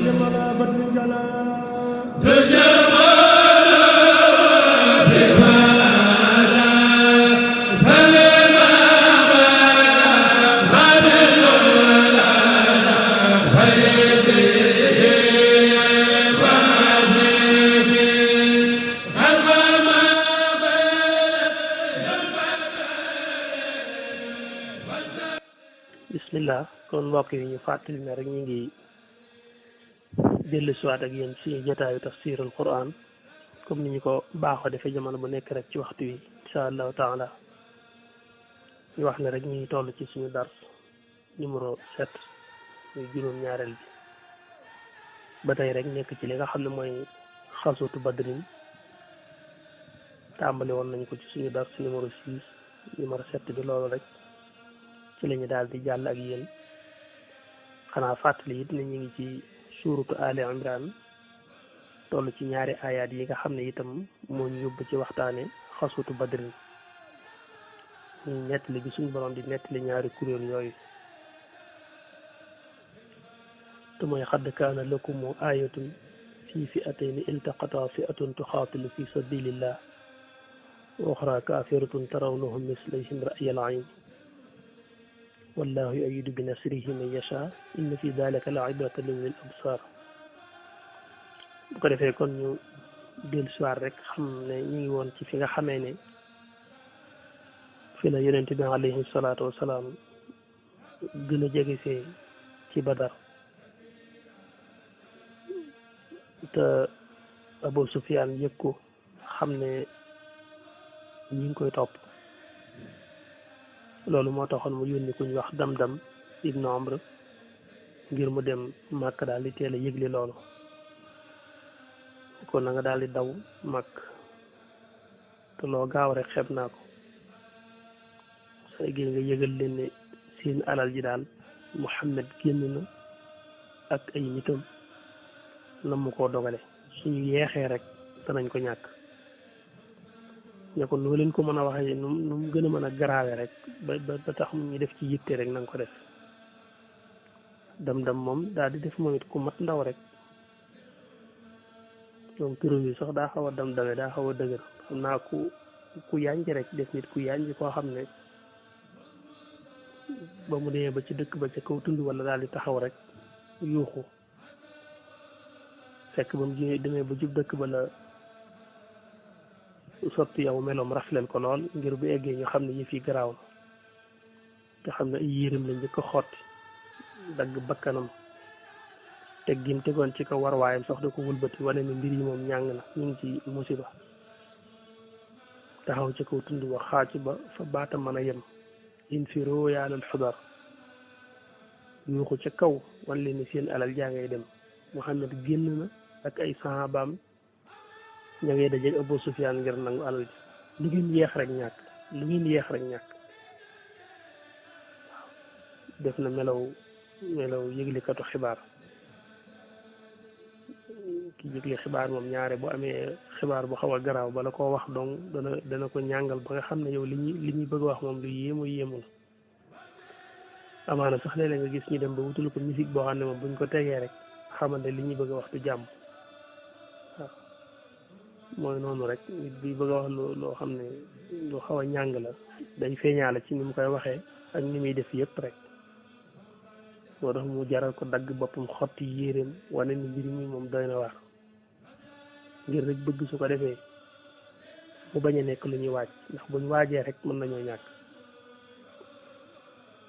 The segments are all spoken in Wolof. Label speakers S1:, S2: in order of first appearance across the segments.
S1: وسلم على بدر الجلال
S2: bismillah kon mbokk yi ñu fàttali ne rek ñu ngi dellu siwaat ak yéen ci jotaayu tafsirul quran comme ni ñu ko baaxoo defee jamono bu nekk rek ci waxtu wi insha allahu taala ñu wax ne rek ñu ngi toll ci suñu dars numéro 7 muy juróom-ñaareel bi ba tey rek nekk ci li nga xam ne mooy xasuutu badrin tàmbali woon nañ ko ci suñu dars numéro 6 numéro 7 bi loolu rek ci lañu daal di jàll ak yéen xanaa fàttali it ne ñu ngi ci suuratu Ali Imran toll ci ñaari ayaat yi nga xam ne itam moo ñu yóbbu ci waxtaane xasuutu badrin ñu nettali gi suñu borom di nettali ñaari kuréel yooyu te mooy xadd kaana lakum ayatun fi fi'atayni iltaqata fi'atun tuxaatilu fi sabilillah wa uxra kaafiratun tarawnahum mislayhim ra'yal ayn wallahu yu'ayyidu bi nasrihi man yasha inna fi dalika la ibratan li ulil absar bu ko defee kon ñu dellu soir rek xam ne ñu ngi woon ci fi nga xamee ne fi la yonent bi alayhi salaatu wasalaam gën a jege see ci Badar te Abu Sufyaan yëg ko xam ne ñi ngi koy topp loolu moo taxoon mu yónni ku ñu wax Damdam ibnu Amr ngir mu dem màkk daal di teel a yëgle loolu kon na nga daal di daw màkk te loo gaaw rek xeeb naa ko say gén nga yëgal leen ne seen alal ji daal Muhammad génn na ak ay nitam nam mu koo dogale suñu yeexee rek danañ ko ñàkk ne ko noo leen ko mën a waxee nu mu gën a mën a garaawe rek ba tax ñu def ci yitte rek na nga ko def Damdam moom daal di def moom it ku mat ndaw rek moom turam yi sax daa xaw a dam-dame daa xaw a dëgër xam naa ku yànj rek def nit ku yànj koo xam ne ba mu demee ba ci dëkk ba ca kaw tund wala daal di taxaw rek yuuxu fekk ba mu demee ba jub dëkk ba la sotti yow meloom rafleel ko lool ngir bu eggee ñu xam ne yëf yi garaaw na te xam ne ay yéreem la njëkk a xotti dagg bakkanam teg gim tegoon ci kaw war waayam sax da ko wëlbati wane ne mbir yi moom ñàng na ñu ngi ci musiba taxaw ci kaw tund wa xaac ba fa baata mën a yem infiroo yaalal xudar yuuxu ca kaw wan leen ni seen alal jaa ngay dem Muhammad génn na ak ay sahabaam ña ngay dajeeg Abu Sufyaan ngir nangu alal ji lu ngeen yeex rek ñàkk lu ngeen yeex rek ñàkk waaw def na melaw yëglikatu xibaar ki yëgle xibaar moom ñaare bu amee xibaar bu xaw a garaaw bala koo wax donc dana ko ñàngal ba nga xam ne yow li ñuy bëgg a wax moom lu yéemu la amaana sax léeg-léeg nga gis ñu dem ba wutul ko musique boo xam ne moom buñ ko tegee rek xamante li ñuy bëgg a wax du jàmm waaw mooy noonu rek nit bi bëgg a wax loo xam ne lu xaw a ñàng la day feeñaale ci ni mu koy waxee ak ni muy def yëpp rek moo tax mu jaral ko dagg boppam xotti yéreem wane ni mbir mi moom doy na waar ngir rek bëgg su ko defee mu bañ a nekk lu ñuy waaj ndax buñ waajee rek mën nañoo ñàkk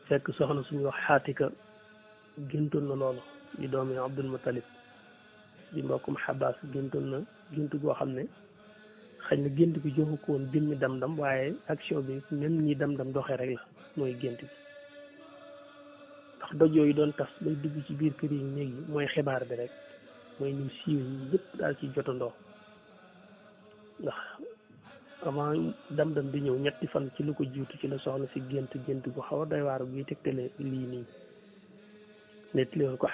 S2: fekk soxna suñu wax xaatika géntoon na loolu di doomi Abdul Muttalib di mbokkum Xabaas géntoon na gént goo xam ne xëy na gént bi joxu ko woon jëmmi Damdam waaye action bi même ñi Damdam doxee rek la mooy gént bi ndax doj yooyu doon tas bay dugg ci biir kër yi néeg yi mooy xibaar bi rek mooy ñu siiw yi yëpp daal ci jotandoo ndax avant Damdam di ñëw ñetti fan ci lu ko jiitu ci la soxna si gént gu xaw a doy waar guy tegtale lii nii nettali woon ko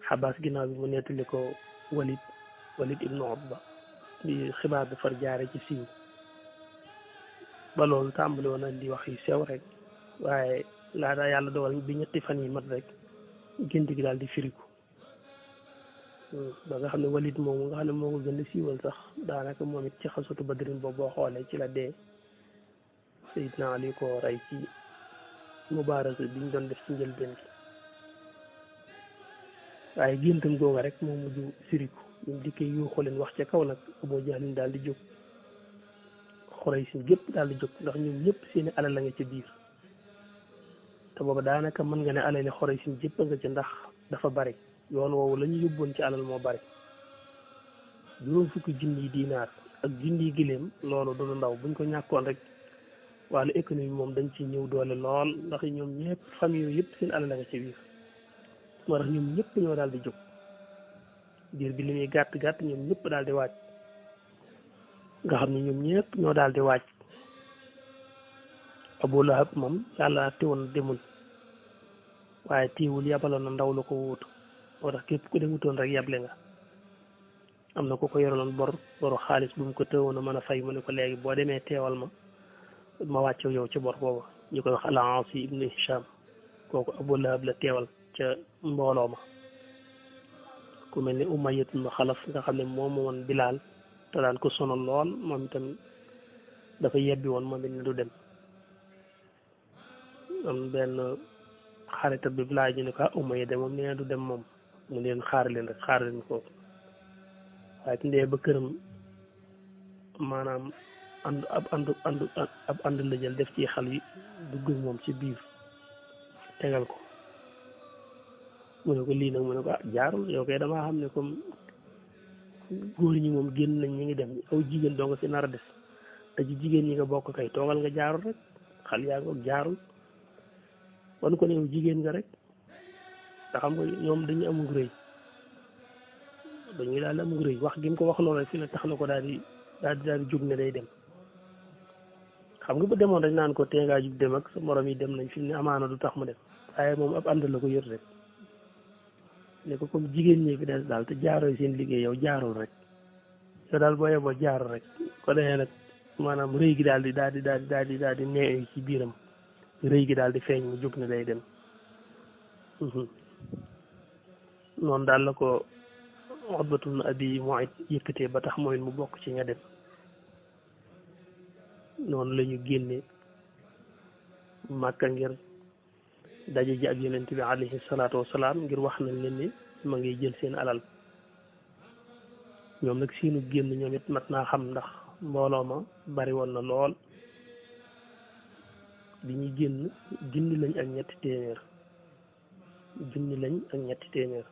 S2: Xabaas ginnaaw bi mu nettali ko Walid ibnu Utba di xibaar bi far jaare ci siiw ba loolu tàmbali woon na di wax yu sew rek waaye laata yàlla dogal bi ñetti fan yi mat rek gént gi daal di firiku ba nga xam ne Walid moomu nga xam ne moo ko gën a siiwal sax daanaka moom it ci xasatu badrin boobu boo xoolee ci la dee Seydina Ali ko rey ci mubaarasa bi ñu doon def ci njëlbeen gi waaye géntam googa rek moo mujj siriku ñu dikkee yuuxu leen wax ca kaw nag Abu Jahlin daal di jóg Xuraysh gépp daal di jóg ndax ñoom ñëpp seeni alal la nga ca biir te booba daanaka mën nga ne alali Xuraysh jëpp nga ca ndax dafa bari yoon woowu la ñu yóbboon ci alal moo bari juróom fukki junniy diinaar ak junniy giléem loolu du ndaw buñ ko ñàkkoon rek wàllu économie moom dañ ci ñëw doole lool ndax ñoom ñëpp famille yooyu yëpp seen alal la nga ca biir moo tax ñoom ñëpp ñoo daal di jóg diir bi li muy gàtt gàtt ñoom ñëpp daal di waaj nga xam ne ñoom ñëpp ñoo daal di waaj Abu Lahab moom yàlla teewoon demul waaye teewul yabaloon na ndaw la ko wuutu moo tax képp ku demutoon rek yable nga am na ku ko yoraloon boru xaalis bu mu ko teewoon a mën a fay mu ne ko léegi boo demee teewal ma wàcce yow ci bor booba ñu koy wax Al-Aas ibnu Hisham kooku Abu Lahab la teewal ca mbooloo ma ku mel ni Umayya ibnu Xalaf nga xam ne moom woon Bilaal te daan ko sonal lool moom itam dafa yebbi woon moom it ne du dem am benn xarita bi laaj ñu ne ko Umayya de moom nee na du dem moom mu leen xaar leen foofu waaye ci ndee ba këram maanaam ab ànd la jël def ci xal yi dugg moom ci biir tegal ko mu ne ko lii nag mu ne ko jaarul yow kay damaa xam ne comme góor ñi moom génn nañ ñi ngi dem aw jigéen doo nga fi nar a des te ci jigéen ñi nga bokk kay toogal nga jaarul rek xal yaa nga jaarul wan ko ne yow jigéen nga rek te xam nga ñoom dañu amul rëy dañuy daal di amul rëy wax gi mu ko wax loolu rek fi la tax na ko daal di jóg ne day dem xam nga bu demoon rek naan ko tee ngaa jug dem ak sa morom yi dem nañ fi mu ne amaana du tax mu dem waaye moom ab ànd la ko yor rek ne ko comme jigéen ñi fi des daal te jaaroo seen liggéey yow jaarul rek yow daal boo yeboo jaar rek ko defee nag maanaam rëy gi daal di nee ci biiram rëy gi daal di feeñ mu jóg ne day dem noonu daal la ko Utbatu bnu Abi Muayt yëkkatee ba tax mooy mu bokk ci ña dem noonu la ñu génne Màkka ngir daje ji ak yonent bi alayhi salaatu wasalaam ngir wax nañ leen ni ma ngi jël seen alal ñoom nag seenu génn ñoom it mat naa xam ndax mbooloo ma bari woon na lool bi ñuy génn junni lañ ak ñetti téeméer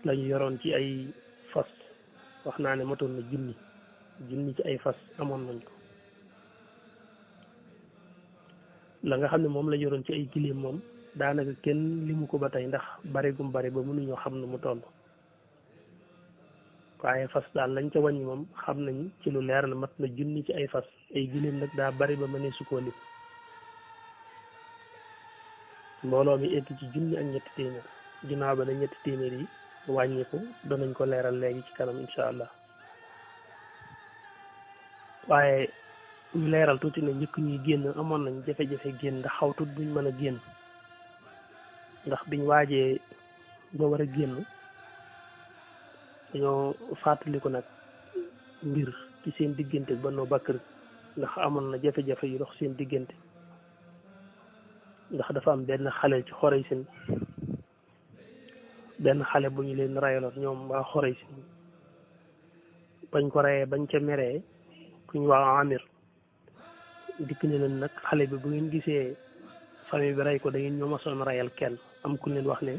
S2: lañu yoroon ci ay fas wax naa ne matoon na junni ci ay fas amoon nañ ko la nga xam ne moom la yoroon ci ay giléem moom daanaka kenn limu ko ba tey ndax bari gum bari ba mënuñoo xam ne mu toll waaye fas daal lañ ca wàññi moom xam nañ ci lu leer na mat na junni ci ay fas ay giléem nag daa bari ba mënee su koo lim mbooloo mi egg ci junni ak ñetti téeméer ginnaaw ba na ñetti téeméer yi wàññiku danañ ko leeral léegi ci kanam incha allah waaye ñu leeral tuuti ne njëkk ñuy génn amoon nañ jafe-jafe génn ndax xaw tut duñ mën a génn ndax biñ waajee ba war a génn dañoo fàttaliku nag mbir ci seen diggante Banu Bakr ndax amoon na jafe-jafe yu dox seen diggante ndax dafa am benn xale ci Xuraysh benn xale bu ñu leen rayaloon ñoom waa Xuraysh bañ ko reyee bañ ca meree ku ñu waa Amir dikk ne leen nag xale bi bu ngeen gisee famille bi rey ko da ngeen ñoo masoon rayal kenn am ku leen wax ne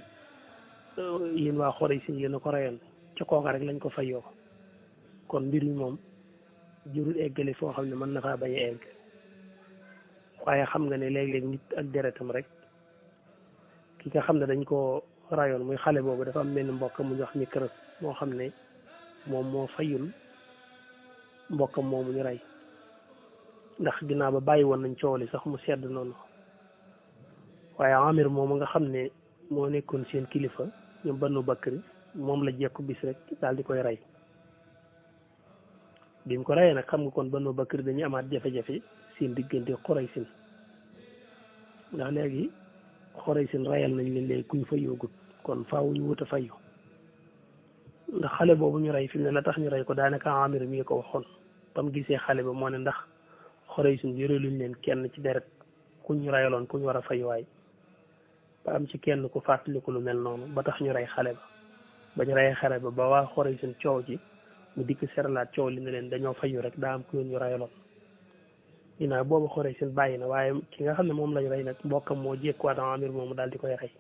S2: yéen waa Xuraysh yéen a ko rayal ca kooka rek lañ ko fayoo kon mbir mi moom jurul eggale foo xam ne mën na faa bañ a egg waaye xam nga ne léeg-léeg nit ak deretam rek ki nga xam ne dañ ko rayoon muy xale boobu dafa am benn mbokk mu ñu wax Mikras moo xam ne moom moo fayul mbokkam moomu ñu rey ndax ginnaaw ba bàyyi woon nañ coow li sax mu sedd noonu waaye Amir moomu nga xam ne moo nekkoon seen kilifa ñoom Banu Bakri moom la jekku bis rek daal di koy rey bi mu ko reyee nag xam nga kon Banu Bakri dañuy amaat jafe-jafe seen diggante Quraysh ndax léegi Xuraysin rayal nañ leen léegi kuñ fayoogut kon faaw ñu wut a fayu ndax xale boobu ñu rey fi mu ne la tax ñu rey ko daanaka Amir mi ko waxoon ba mu gisee xale ba moo ne ndax Xuraysin yore luñ leen kenn ci deret ku ñu rayaloon ku ñu war a fayuwaay ba am ci kenn ku fàttaliku lu mel noonu ba tax ñu rey xale ba ñu reyee xale ba waa Xuraysin coow ci mu dikk seralaat coow li ne leen dañoo fayu rek daa am ku ñu rayaloon ginnaaw boobu Xuraysin bàyyi na waaye ki nga xam ne moom lañ rey nag mbokkam moo jékkuwaat Amir moomu daal di koy rey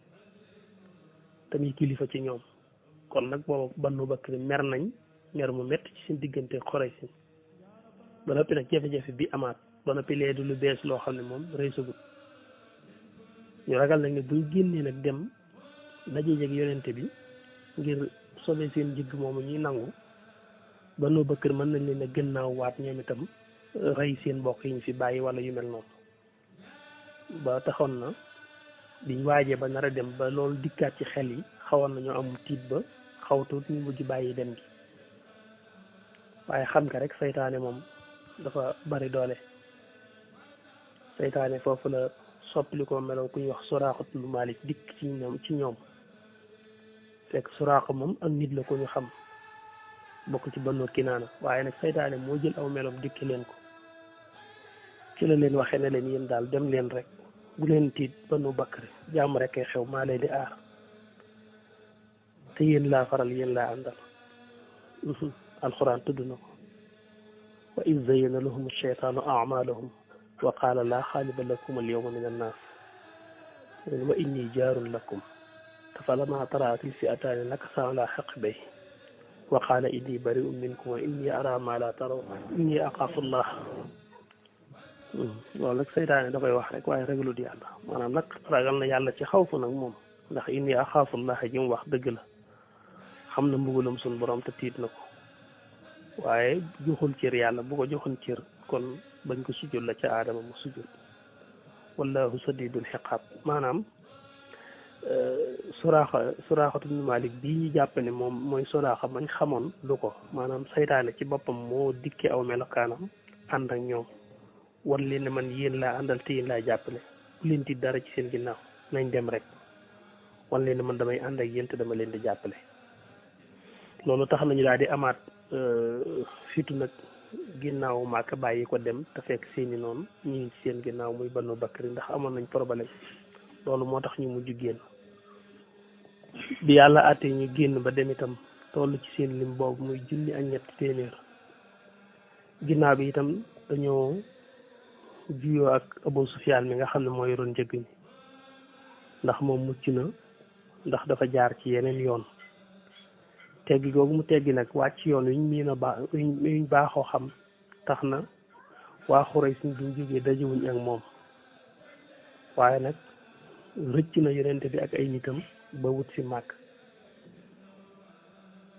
S2: tamit kilifa ci ñoom kon nag boobu Banu Bakr mer nañ mer mu métti ci seen diggante Xuraysin ba noppi nag jafe-jafe bi amaat ba noppi lee du lu bees loo xam ne moom réussagul ñu ragal nag ne buñ génnee nag dem daje jeg yonente bi ngir sauver seen jigg moomu ñuy nangu Banu Bakr mën nañ leen a gënnaaw waat ñoom itam rey seen mbokk yi ñu fi bàyyi wala yu mel noonu ba taxoon na biñ waajee ba nar a dem ba loolu dikkaat ci xel yi xawoon nañu am tiit ba xawtuut ñu mujj bàyyi dem gi waaye xam nga rek saytaane moom dafa bari doole saytaane foofu la soppali ko melow ku ñuy wax Suraaxatul Maalik dikk ci ñoom fekk Suraaxa moom ak nit la ko ñu xam bokk ci Banu Kinaana waaye nag saytaane moo jël aw meloom dikki leen ko ci la leen waxee ne leen yéen daal dem leen rek bu leen tiit Banu Bakr jàmm rek ay xew maa leen di aar te yéen laa faral yéen laa àndal alxuraan tudd na ko wa iz zayyana lahum ash-shaytaanu a'maalahum wa qaala laa xaaliba lakum al-yawma min annaas wa inni jaarun lakum falammaa taraa'at al-fi'ataani nakasa alaa aqibayhi wa qaala inni bari'un minkum wa inni araa maa laa tarawun inni axaafu Allah loolu nag seytaane da koy wax rek waaye ragalut yàlla maanaam nag ragal na yàlla ci xawfu nag moom ndax inni axaafu Allah ji mu wax dëgg la xam na mbugalam suñ borom te tiit na ko waaye joxul cër yàlla bu ko joxoon cër kon bañ ko sujjóot la ca aadama mu sujjóot wallahu sadidul xiqaab maanaam Suraaxatu bnu Maalik bii ñu jàpp ne moom mooy Suraaxa mañ xamoon du ko maanaam saytaane ci boppam moo dikke aw melokaanam ànd ak ñoom wan leen ne man yéen laa àndal te yéen laa jàppale bu leen tiit dara ci seen ginnaaw nañ dem rek wan leen ne man damay ànd ak yéen te dama leen di jàppale loolu tax nañu daal di amaat fitu nag ginnaaw Màkka bàyyi ko dem te fekk seeni noonu ñu ngi ci seen ginnaaw muy Banu Bakr ndax amoon nañ problème loolu moo tax ñu mujj génn bi yàlla àttee ñu génn ba dem itam toll ci seen lim boobu muy 1,700 ginnaaw bi itam dañoo juyoo ak Abu Sufyaan mi nga xam ne moo yoroon njëgg ñi ndax moom mucc na ndax dafa jaar ci yeneen yoon teggi googu mu teggi nag wàcc yoon yuñ baaxoo xam tax na waa Xuraysh duñ jógee dajewuñ ak moom waaye nag rëcc na yonente bi ak ay nitam ba wut si màkk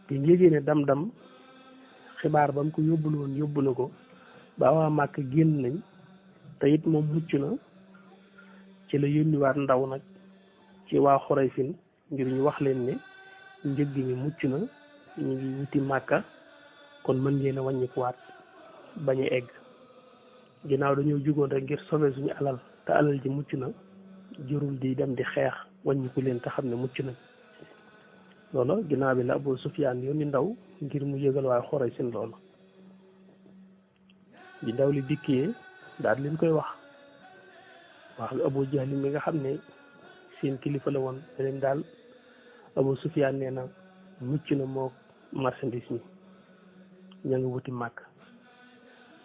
S2: bi njégée ne dam-dam xibaar ba mu ko yóbbul woon yóbbu na ko ba waa màkk génn nañ te it moom mucc na ci la yónniwaat ndaw nag ci waa Xuraysh ngir ñu wax leen ne njëgg mi mucc na ñu ngi wuti màkka kon mën ngeen a wàññikuwaat bañ a egg ginnaaw dañoo jugoon rek ngir sauver suñu alal te alal ji mucc na jërul di dem di xeex wàññiku leen te xam ne mucc nañ loolu ginnaaw bi la Abu Sufyaan yónni ndaw ngir mu yëgal waaye Xuraysh loolu di ndaw li dikkee daal leen koy wax Abu Jahl mi nga xam ne seen kilifa la woon leen daal Abu Sufyaan nee na mucc na moo marchandise mi ña ngi wuti màkk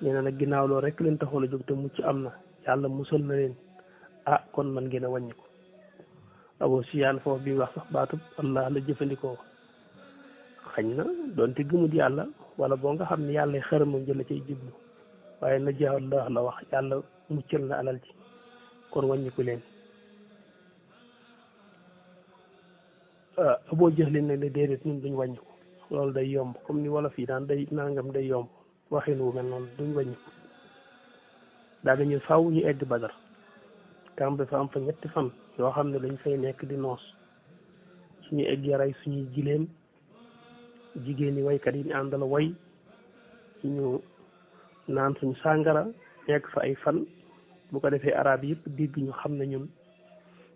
S2: nee na nag ginnaaw loolu rek leen taxoon a jóg te mucc am na yàlla musal na leen kon man ngeen a wàññi ko Abu Sufyaan foofu bi wax sax baatub Allah la jëfandikoo xañ na doonte gëmut yàlla wala boo nga xam ne yàlla xërëmam jëla cay jublu waaye na jaa Allah la wax yàlla muccal na alal ji kon wàññiku leen Abu Jahl nag ne déedéet ñun duñ wàññiku loolu day yomb comme ni wolof yi daan day nangam day yomb waxin wu mel noonu duñ wàññiku daal dañu faaw ñu egg Badar kamb fa am fa 3 fan yoo xam ne dañ fay nekk di noos suñu egg rey suñuy jileem jigéen ñi waykat yi ñu àndal way ñu naan suñu sàngara nekk fa ay fan bu ko defee arab yëpp dégg ñu xam ne ñun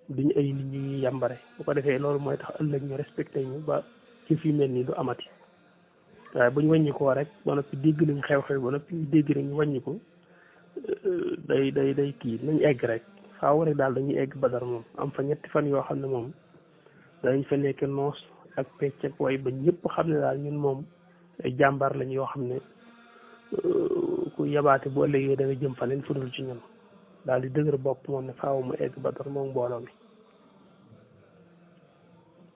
S2: duñu ay nit ñi yàmbare bu ko defee loolu mooy tax ëllëg ñu respecté ñu ba ci fi mel nii du amati waaye bu ñu wàññi koo rek ba noppi dégg nañ xew-xew ba noppi dégg nañ ñu wàññi ko day kii nañ egg rek faaw rek daal dañuy egg Badar moom am fa ñetti fan yoo xam ne moom danañ fa nekk noos ak pecc ak way ba ñëpp xam ne daal ñun moom ay jàmbaar lañ yoo xam ne ku yabaate bu ëllëgee da nga jëm fa leen fudul ci ñun daal di dëgër bopp moom ne faaw mu egg Badar moom mbooloo mi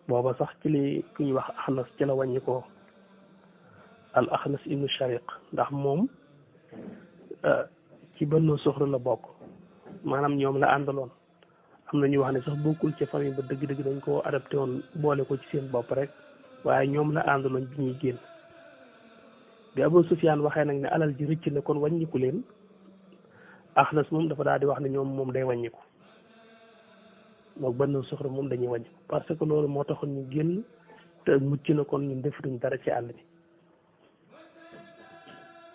S2: booba sax ci li ku ñuy wax Axnas ci la wàññi ko al Axnas ibnu Shariq ndax moom ci Banu Suxra la bokk maanaam ñoom la àndaloon am na ñu wax ne sax bokkul ci famille ba dëgg-dëgg dañ koo adapté woon boole ko ci seen bopp rek waaye ñoom la àndaloon bi ñuy génn bi Abu Sufyaan waxee nag ne alal ji rëcc na kon wàññiku leen Axnas moom dafa daal di wax ne ñoom moom day wàññiku moom Banu Suxra moom dañuy wàññiku parce que loolu moo taxoon ñu génn te mucc na kon ñun defatuñ dara ci àll bi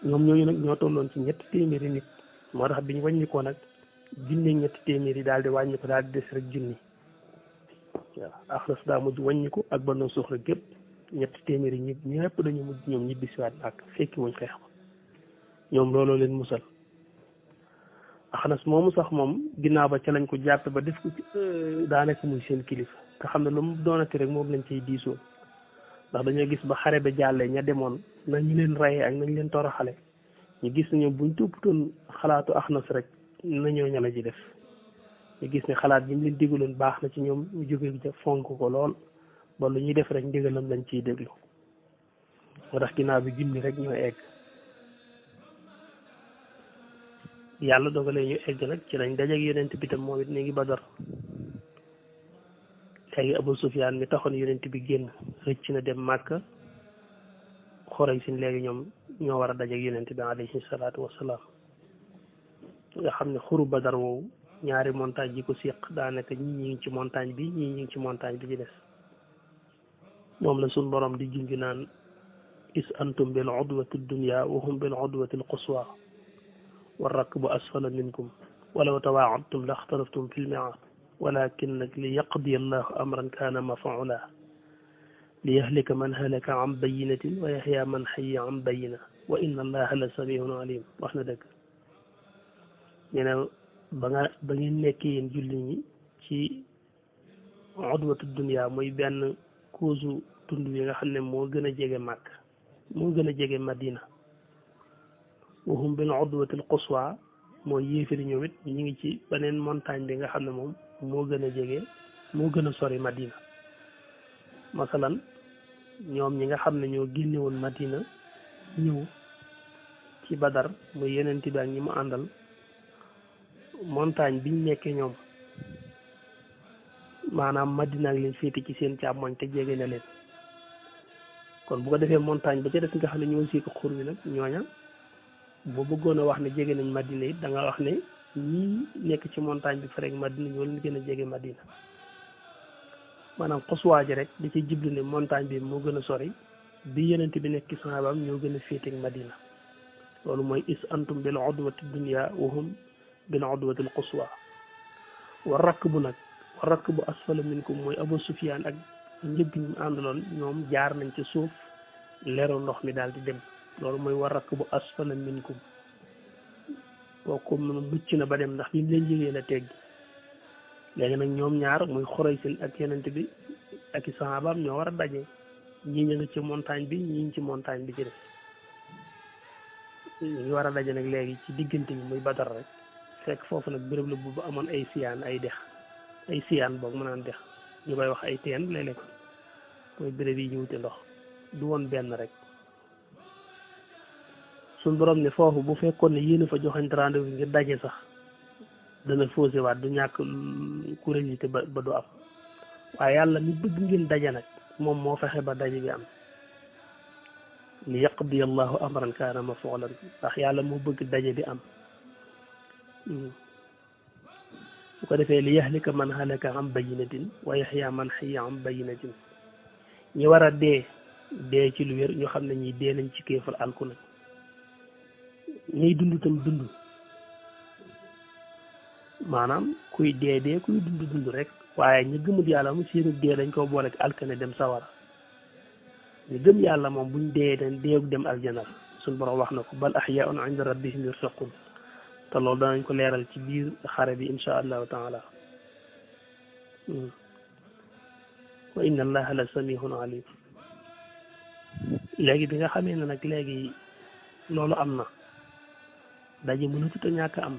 S2: ñoom ñooñu nag ñoo tolloon ci 300 nit moo tax bi ñu wàññikoo nag junne 300 daal di wàññi ko daal di des rek junni waaw Axnas daa mujj wàññiku ak Banu Suxra gépp 300 ñi ñëpp dañu mujj ñoom ñibbisiwaat ak fekki wuñ xeex ba ñoom looloo leen musal Axnas moomu sax moom ginnaaw ba ca lañ ko jàppe ba def ko daanaka muy seen kilifa nga xam ne lu mu doonati rek moom lañ cay diisoo ndax dañoo gis ba xare ba jàllee ña demoon nañu leen rayee ak nañ leen toroxale ñu gis ne ñoom buñ toppatoon xalaatu Axnas rek nañoo ñala ji def ñu gis ne xalaat bi ñu leen digaloon baax na ci ñoom ñu jóge ca fonk ko lool ba lu ñuy def rek ndigalam lañ ciy déglu moo tax ginnaaw bi junni rek ñoo egg yàlla dogalee ñu egg nag ci lañ dajeeg yonent bi tam moom it mi ngi Badar léegi Abu Sufyaan mi taxoon yonent bi génn rëcc na dem Màkka Xuraysh léegi ñoom ñoo war a dajeeg yonent bi alayhi salaatu wasalaam nga xam ne xuru Badar woowu ñaari montagne yi ko séq daanaka ñi ngi ci montagne bi ñii ñi ngi ci montagne bi ci des moom la suñ borom di junj naan is antum bil udwati dunya wa hum bil udwati al quswa wa rakbu asfala minkum walaw tawaacadtum la axtaraftum fi lmiaad walakin nag li yaqdi allahu amran kaana mafuula li yahlika man halaka an bayinatin wa yaxya man xayya an bayina wa inna allaha la samiun alim wax na dëgg nee na ba ngeen nekkee yéen julli ñi ci udwatu dunya muy benn kuusu tund yi nga xam ne moo gën a jege Màkk moo gën a jege Madina wahum bil udwati al quswa mooy yéefari ñoom it ñu ngi ci beneen montagne bi nga xam ne moom moo gën a jege moo gën a sori Madina masalan ñoom ñi nga xam ne ñoo génne woon Madina ñëw ci Badar muy yeneen bi ak ñi mu àndal montagne biñ nekkee ñoom maanaam Madina ak leen féete ci seen càmmoñ te jege na leen kon bu ko defee montagne ba ca des nga xam ne ñoo siiko xur wi nag ñooña boo bëggoon a wax ne jege nañ Madina it da nga wax ne ñii nekk ci montagne bi fa rek Madina ñoo leen gën a jege Madina maanaam xoswaa ji rek da ci jiblu ne montagne bi moo gën a sori bi yenent bi nekk ci sahabaam ñoo gën a féete ak Madina loolu mooy is antum bil udwati dunya wa hum bil udwati al quswa wa rakbu nag wa rakbu asfala minkum mooy Abu Sufyaan ak njëgg ñu àndaloon ñoom jaar nañ ci suuf leeru ndox mi daal di dem loolu mooy war rakk bu asfala minkum kooku mucc na ba dem ndax bi mu leen jegee la teggi léegi nag ñoom ñaar muy Xuraysh ak yenent bi ak i sahabaam ñoo war a daje ñii ñu ngi ci montagne bi ñii ngi ci montagne bi ci des ñu war a daje nag léegi ci diggante bi muy Badar rek fekk foofu nag béréb la bu amoon ay siyaan ay dex ay siyaan boog mën naan dex ñu koy wax ay teen léeg-léeg mooy béréb yi ñu wute ndox du woon benn rek suñ borom ne foofu bu fekkoon ne yéen a fa joxañ rendez-vous ngir daje sax dana faussé waat du ñàkk kuréel yi te ba du am waaye yàlla mi bëgg ngeen daje nag moom moo fexe ba daje bi am li yaqdi allahu amran kaana mafuulan ndax yàlla moo bëgg daje bi am su ko defee li yahlika man halaka an bayinatin wa yaxya man xayya an bayinatin ñi war a dee ci lu wér ñu xam ne ñi dee nañ ci kéefar alku nañ ñuy dund tam dund maanaam kuy dee kuy dund rek waaye ñu gëmut yàlla mu seenu dee dañ ko boole ak alkane dem sawara ñu gëm yàlla moom buñ dee dañ deegu dem aljana suñ borom wax na ko bal ahyaun inda rabbihim yursaqun te loolu danañ ko leeral ci biir xare bi insha allahu taala wa inna allaha la samihun alim léegi bi nga xamee ne nag léegi loolu am na daje mënatut a ñàkk am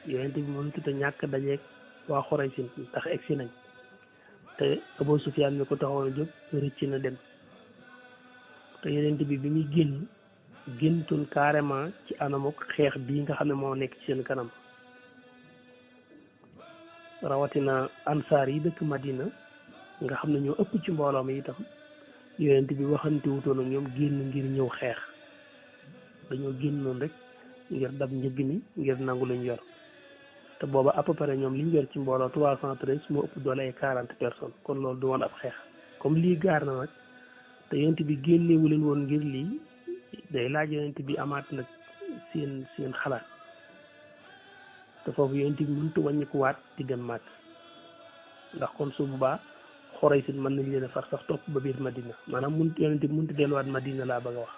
S2: yonent bi mënatut a ñàkk dajeeg waa Xuraysin ndax egsi nañ te Abu Sufyaan mi ko taxoon a jóg rëcc na dem te yonent bi bi muy géntoon carrément ci anamuk xeex bii nga xam ne moo nekk ci seen kanam rawatina ansaar yi dëkk Madina nga xam ne ñoo ëpp ci mbooloo mi itam yonent bi waxante wutoon ak ñoom génn ngir ñëw xeex dañoo génnoon rek ngir dab njëgg mi ngir nangu luñ yor te booba à peu près ñoom liñ yor ci mbooloo 313 moo ëpp doole ay 40 personnes kon loolu du woon ab xeex comme lii gaar na nag te yonent bi génnewu leen woon ngir lii day laaj yonent bi amaat nag seen xalaat te foofu yonent bi mënut wàññiku waat di dem màgg ndax kon su boobaa Xuraysin mën nañ leen a far sax topp ba biir Madina maanaam yonent bi mënut delluwaat Madina laa bëgg a wax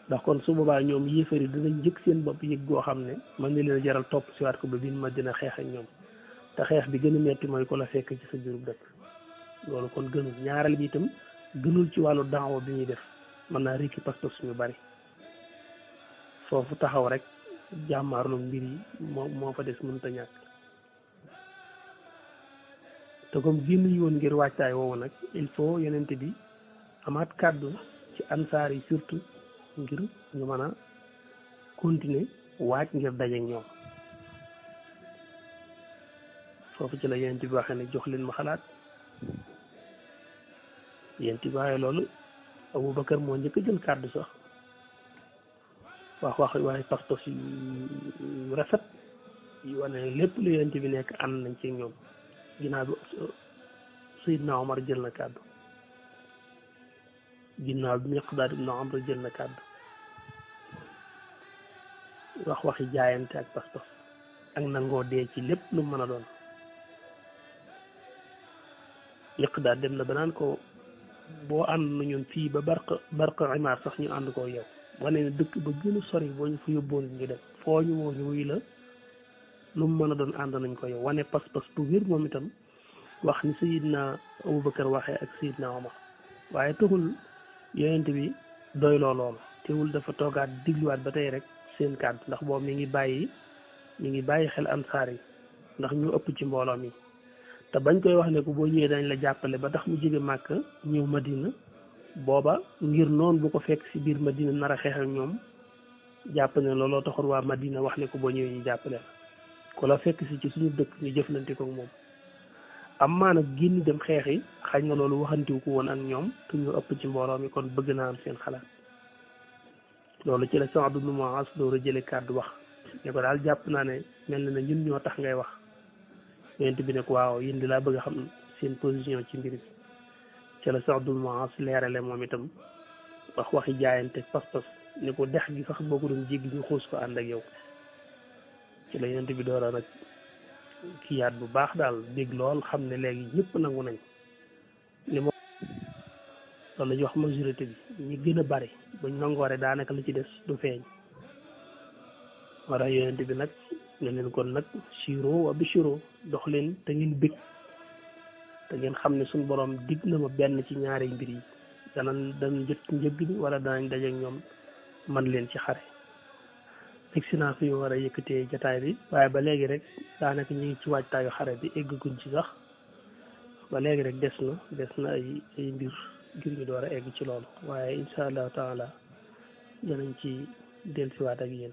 S2: ndax kon su boobaa ñoom yéefar yi dinañ njëkk seen bopp yëg goo xam ne mën na leen a jaral topp si waat ko ba biir Madina xeex ak ñoom te xeex bi gën a metti mooy ko la fekk ci sa biiru dëkk loolu kon gënul ñaareel bi itam gënul ci wàllu daawa bi ñuy def mën naa rikki pas-pas ñu bari foofu taxaw rek jàmmaarlu mbir yi moo fa des mënut a ñàkk te comme génn ñu woon ngir waajtaay woowu nag il faut yonent bi amaat kàddu ci ansaar yi surtout ngir ñu mën a continuer waaj ngir dajeek ñoom foofu ci la yonent bi waxee ne jox leen ma xalaat yonent bi waaye loolu Abubakar moo njëkk a jël kàddu sax wax waaye pastos yu rafet yu wane lépp lu yonent bi nekk ànd nañ ci ñoom ginnaaw bi Seydina Omar jël na kàddu ginnaaw bi Miqdaad ibn Amr jël na kàddu waxi jaayante ak pastos ak nangoo dee ci lépp lu mën a doon Miqdaad dem na ba naan ko boo ànd na ñun fii ba barq imaar sax ñu ànd koo yow wane ne dëkk ba gën a sori boo ñu fa yóbboon ñu dem foo ñu woo ñu wuy la lu mu mën a doon ànd nañ ko yow wane pas-pas bu wér moom itam wax ni Seydina Abubakar waxee ak Seydina Omar waaye taxul yonent bi doy loolu teewul dafa toogaat digluwaat ba tey rek seen kàddu ndax boobu mi ngi bàyyi xel ansaar yi ndax ñu ëpp ci mbooloo mi te bañ koy wax ne ko boo ñëwee dañ la jàppale ba tax mu jóge Màkka ñëw Madina booba ngir noonu bu ko fekk si biir Madina nar a xeex ak ñoom jàpp ne looloo taxoon waa Madina wax ne ko boo ñëwee ñu jàppale la ku la fekk si ci suñu dëkk ñu jëflante ko moom am maa nag génn dem xeex yi xañ na loolu waxantiw ko woon ak ñoom te ñu ëpp ci mbooloo mi kon bëgg naa am seen xalaat loolu ci la Saad ibn Muaaz door a jële kàddu wax ne ko daal jàpp naa ne mel na ne ñun ñoo tax ngay wax yonent bi ne ko waaw yéen di laa bëgg a xam seen position ci mbir bi ci la Saad ibn Muaaz leerale moom itam waxi jaayante pas-pas ne ko dex gi sax boo ko doon jéggi ñu xuus ko ànd ak yow ci la yonent bi door a nag kiyaat bu baax daal dégg lool xam ne léegi ñëpp nangu nañ li mo loolu la ñuy wax majorité bi ñi gën a bari buñ nangoore daanaka li ci des du feeñ war a yonent bi nag ne leen kon nag siro wa bishiro dox leen te ngeen bég te ngeen xam ne suñ borom dig na ma benn ci ñaari mbir yi danañ jot ci njëgg bi wala danañ dajeek ñoom man leen ci xare egsi naa fi war a yëkkatee jataay bi waaye ba léegi rek daanaka ñu ngi ci waajtaayu xare bi egguñ ci sax ba léegi rek des na ay mbir ngir ñu door a egg ci loolu waaye insha allahu taala danañ ci dellusiwaat ak yéen.